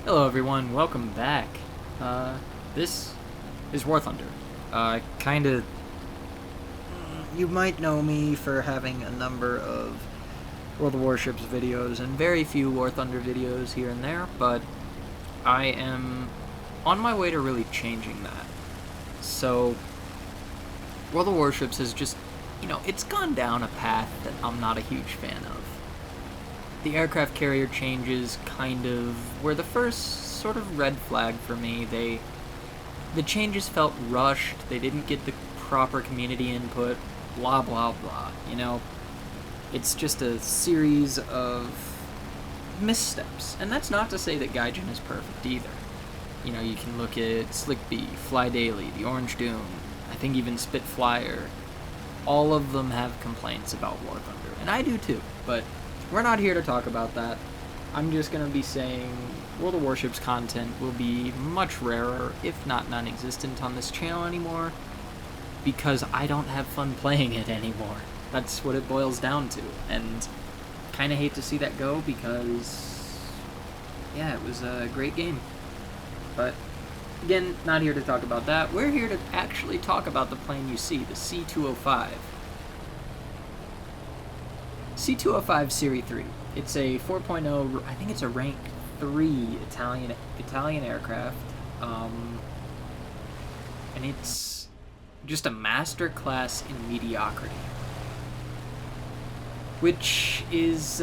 Hello everyone, welcome back. This is War Thunder. Kinda... You might know me for having a number of World of Warships videos and very few War Thunder videos here and there, but I am on my way to really changing that. So, World of Warships has just, it's gone down a path that I'm not a huge fan of. The aircraft carrier changes kind of were the first sort of red flag for me. The changes felt rushed, they didn't get the proper community input, blah blah blah, It's just a series of missteps. And that's not to say that Gaijin is perfect either. You can look at Slick Bee, Fly Daily, the Orange Doom, I think even Spitflyer. All of them have complaints about War Thunder, and I do too, but we're not here to talk about that. I'm just going to be saying World of Warships content will be much rarer, if not non-existent on this channel anymore, because I don't have fun playing it anymore. That's what it boils down to, and kind of hate to see that go because, yeah, it was a great game. But, again, not here to talk about that. We're here to actually talk about the plane you see, the C205. C205 Serie 3. It's a 4.0, I think it's a rank 3 Italian aircraft. And it's just a master class in mediocrity. Which is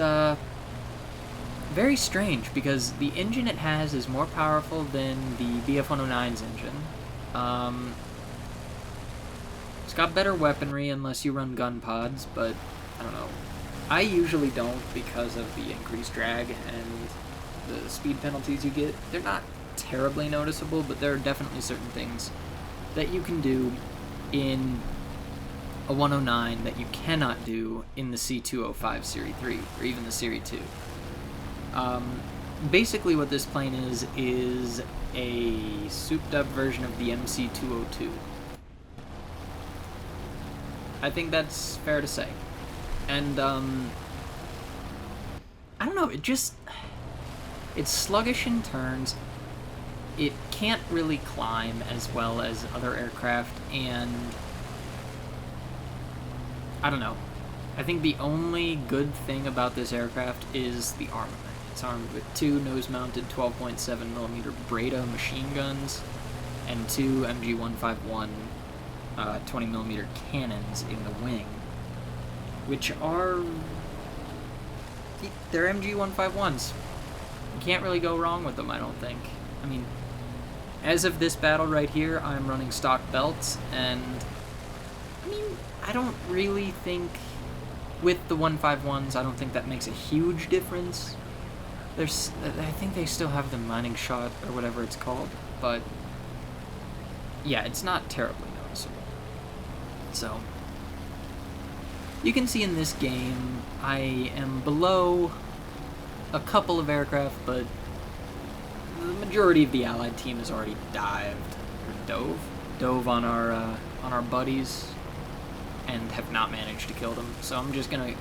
very strange because the engine it has is more powerful than the BF-109's engine. It's got better weaponry unless you run gun pods, but I don't know. I usually don't because of the increased drag and the speed penalties you get. They're not terribly noticeable, but there are definitely certain things that you can do in a 109 that you cannot do in the C205 Serie 3, or even the Serie 2. Basically what this plane is a souped-up version of the MC202. I think that's fair to say. And, I don't know, it's sluggish in turns, it can't really climb as well as other aircraft, and I don't know. I think the only good thing about this aircraft is the armament. It's armed with 2 nose-mounted 12.7mm Breda machine guns and 2 MG151 20mm cannons in the wing, which are... they're MG151s. You can't really go wrong with them, I don't think. I mean, as of this battle right here, I'm running stock belts, and I mean, I don't really think with the 151s, I don't think that makes a huge difference. I think they still have the mining shot, or whatever it's called, but yeah, it's not terribly noticeable. So, you can see in this game, I am below a couple of aircraft, but the majority of the allied team has already dove on our buddies, and have not managed to kill them. So I'm just gonna,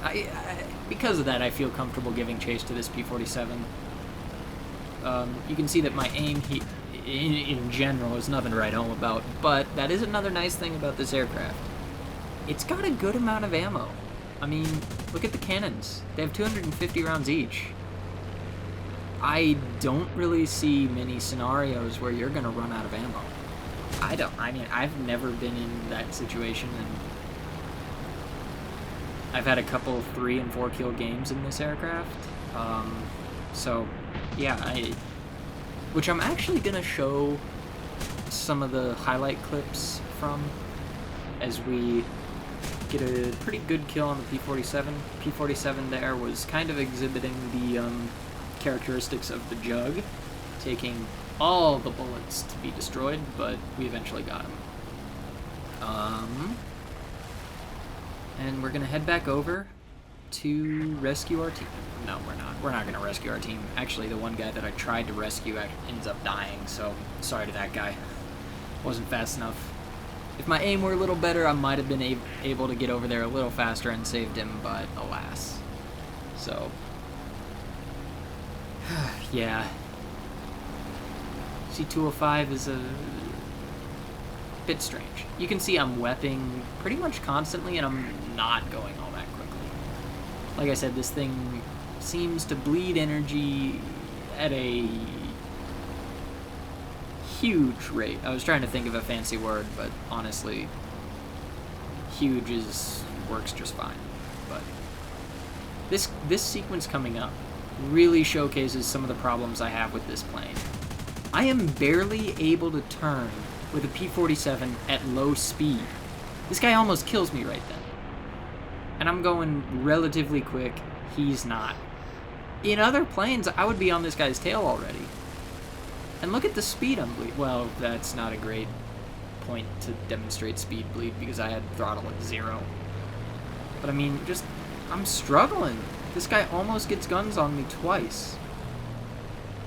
because of that, I feel comfortable giving chase to this P-47. You can see that my aim in general is nothing to write home about, but that is another nice thing about this aircraft. It's got a good amount of ammo. I mean, look at the cannons. They have 250 rounds each. I don't really see many scenarios where you're gonna run out of ammo. I mean, I've never been in that situation, and I've had a couple 3 and 4 kill games in this aircraft. So, yeah, which I'm actually gonna show some of the highlight clips from as we get a pretty good kill on the P-47. P-47 there was kind of exhibiting the characteristics of the Jug, taking all the bullets to be destroyed, but we eventually got him. And we're gonna head back over to rescue our team. No, we're not. We're not gonna rescue our team. Actually, the one guy that I tried to rescue ends up dying, so sorry to that guy. Wasn't fast enough. If my aim were a little better, I might have been able to get over there a little faster and saved him, but alas. So, yeah. C205 is a bit strange. You can see I'm wepping pretty much constantly, and I'm not going all that quickly. Like I said, this thing seems to bleed energy at a huge rate. I was trying to think of a fancy word, but honestly, huge works just fine. But this sequence coming up really showcases some of the problems I have with this plane. I am barely able to turn with a P-47 at low speed. This guy almost kills me right then. And I'm going relatively quick. He's not. In other planes, I would be on this guy's tail already. And look at the speed I'm bleeding. Well, that's not a great point to demonstrate speed bleed because I had throttle at 0. But I mean, I'm struggling. This guy almost gets guns on me twice.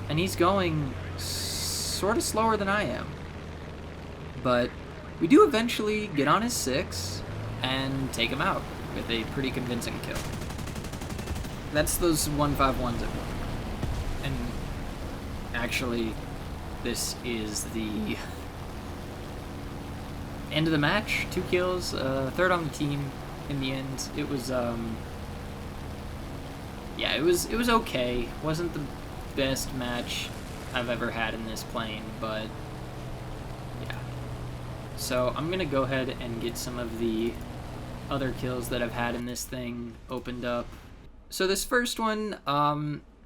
And he's going sort of slower than I am. But we do eventually get on his 6 and take him out with a pretty convincing kill. That's those 151s at work. And actually, this is the end of the match. 2 kills, third on the team in the end. It was, yeah, it was okay. Wasn't the best match I've ever had in this plane, but yeah. So I'm gonna go ahead and get some of the other kills that I've had in this thing opened up. So this first one,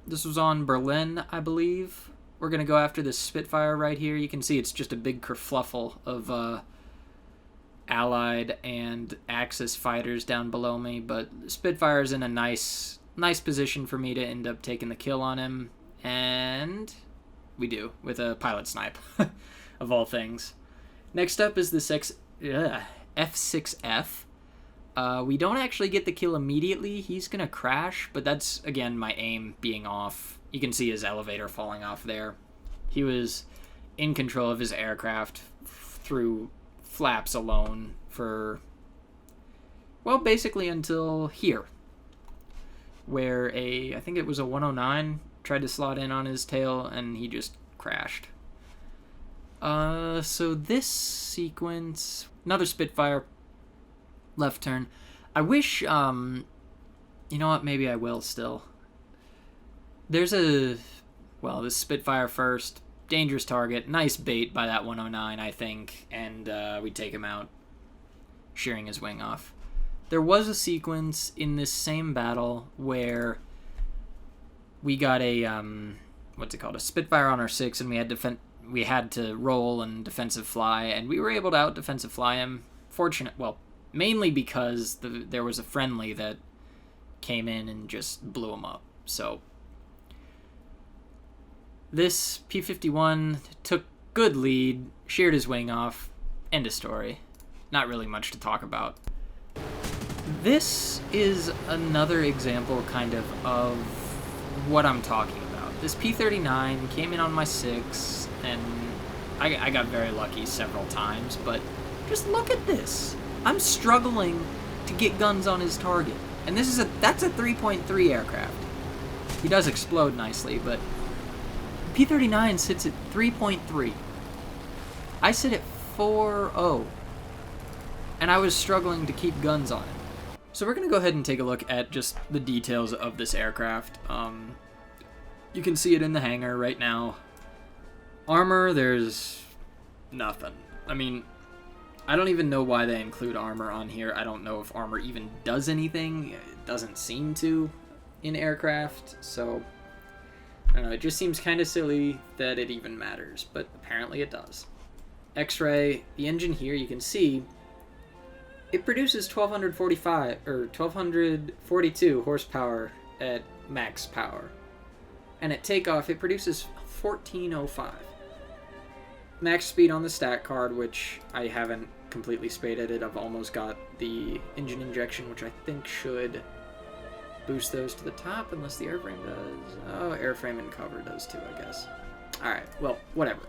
this was on Berlin, I believe. We're gonna go after this Spitfire right here. You can see it's just a big kerfluffle of Allied and Axis fighters down below me, but Spitfire's in a nice position for me to end up taking the kill on him, and we do, with a pilot snipe, of all things. Next up is this F6F. We don't actually get the kill immediately. He's gonna crash, but that's, again, my aim being off. You can see his elevator falling off there. He was in control of his aircraft through flaps alone for, well, basically until here, where I think it was a 109 tried to slot in on his tail, and he just crashed. So this sequence, another Spitfire, left turn. I wish, you know what, maybe I will still. There's this Spitfire first, dangerous target, nice bait by that 109, I think, and we take him out, shearing his wing off. There was a sequence in this same battle where we got a, a Spitfire on our 6, and we had to roll and defensive fly, and we were able to out defensive fly him. Mainly because there was a friendly that came in and just blew him up. So this P-51 took good lead, sheared his wing off, end of story. Not really much to talk about. This is another example kind of what I'm talking about. This P-39 came in on my 6, and I got very lucky several times, but just look at this. I'm struggling to get guns on his target. And that's a 3.3 aircraft. He does explode nicely, but P-39 sits at 3.3. I sit at 4.0. And I was struggling to keep guns on him. So we're going to go ahead and take a look at just the details of this aircraft. You can see it in the hangar right now. Armor, there's nothing. I mean, I don't even know why they include armor on here. I don't know if armor even does anything. It doesn't seem to in aircraft, so I don't know. It just seems kind of silly that it even matters, but apparently it does. X-ray, the engine here, you can see it produces 1242 horsepower at max power, and at takeoff it produces 1405. Max speed on the stat card, which I haven't completely spaded it. I've almost got the engine injection, which I think should boost those to the top, unless the airframe does. Oh, airframe and cover does too, I guess. Alright, well, whatever.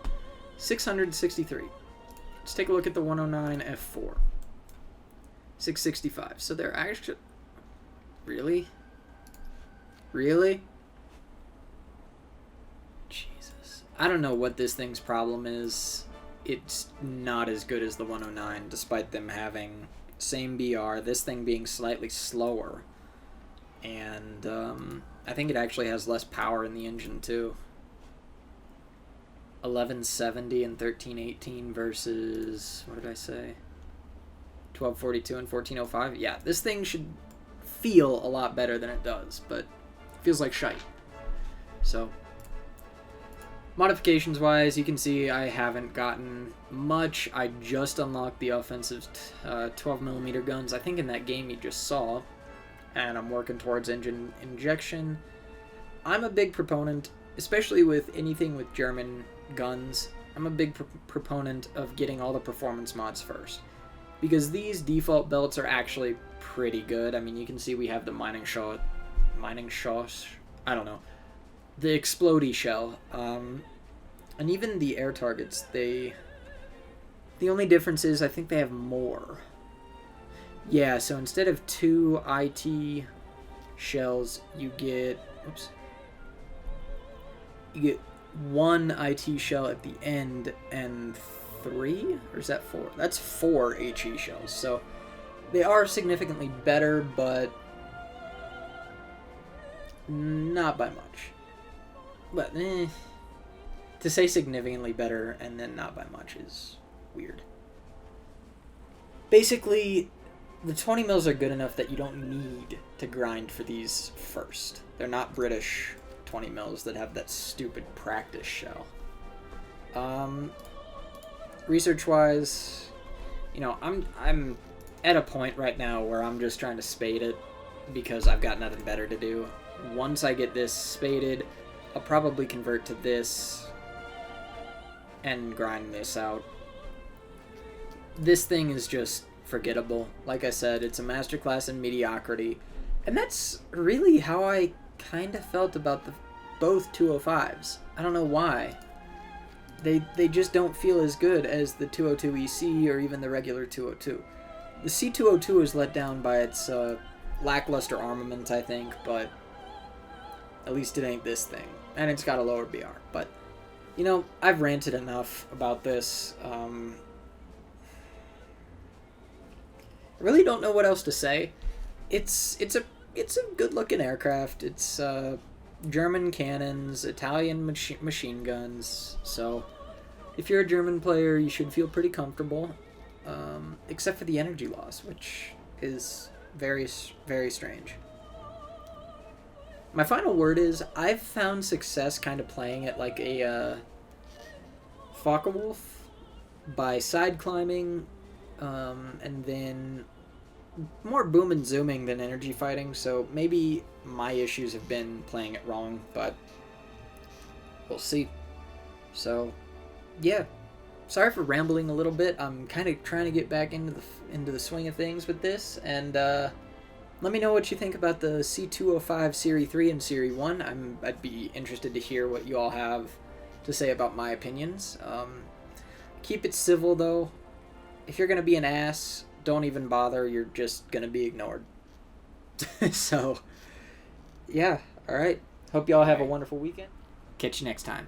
663. Let's take a look at the 109 F4. 665. So they're actually... Really? Really? Jesus. I don't know what this thing's problem is. It's not as good as the 109, despite them having same BR, this thing being slightly slower. And I think it actually has less power in the engine, too. 1170 and 1318 versus, what did I say? 1242 and 1405. Yeah, this thing should feel a lot better than it does, but it feels like shite. So, modifications wise, you can see I haven't gotten much. I just unlocked the offensive 12mm guns, I think in that game you just saw, and I'm working towards engine injection. I'm a big proponent, especially with anything with German guns, I'm a big proponent of getting all the performance mods first, because these default belts are actually pretty good. I mean, you can see we have the mining shot, I don't know, the explodey shell, and even the air targets, the only difference is I think they have more. Yeah, so instead of 2 IT shells, you get, oops, you get 1 IT shell at the end and 3, or is that 4? That's 4 HE shells, so they are significantly better, but not by much. But, to say significantly better and then not by much is weird. Basically, the 20 mils are good enough that you don't need to grind for these first. They're not British 20 mils that have that stupid practice shell. Research-wise, you know, I'm at a point right now where I'm just trying to spade it because I've got nothing better to do. Once I get this spaded, I'll probably convert to this and grind this out. This thing is just forgettable. Like I said, it's a masterclass in mediocrity, and that's really how I kind of felt about both 205s. I don't know why. They just don't feel as good as the 202 EC or even the regular 202. The C202 is let down by its lackluster armament, I think, but at least it ain't this thing. And it's got a lower BR. But, you know, I've ranted enough about this. I really don't know what else to say. It's a good-looking aircraft. It's German cannons, Italian machine guns. So, if you're a German player, you should feel pretty comfortable. Except for the energy loss, which is very, very strange. My final word is, I've found success kind of playing it like a Focke-Wulf by side climbing, and then more boom and zooming than energy fighting, so maybe my issues have been playing it wrong, but we'll see. So, yeah. Sorry for rambling a little bit. I'm kind of trying to get back into the swing of things with this, and let me know what you think about the C205 Serie 3 and Serie 1. I'd be interested to hear what you all have to say about my opinions. Keep it civil, though. If you're going to be an ass, don't even bother. You're just going to be ignored. So, yeah. All right. Hope you all have a wonderful weekend. Catch you next time.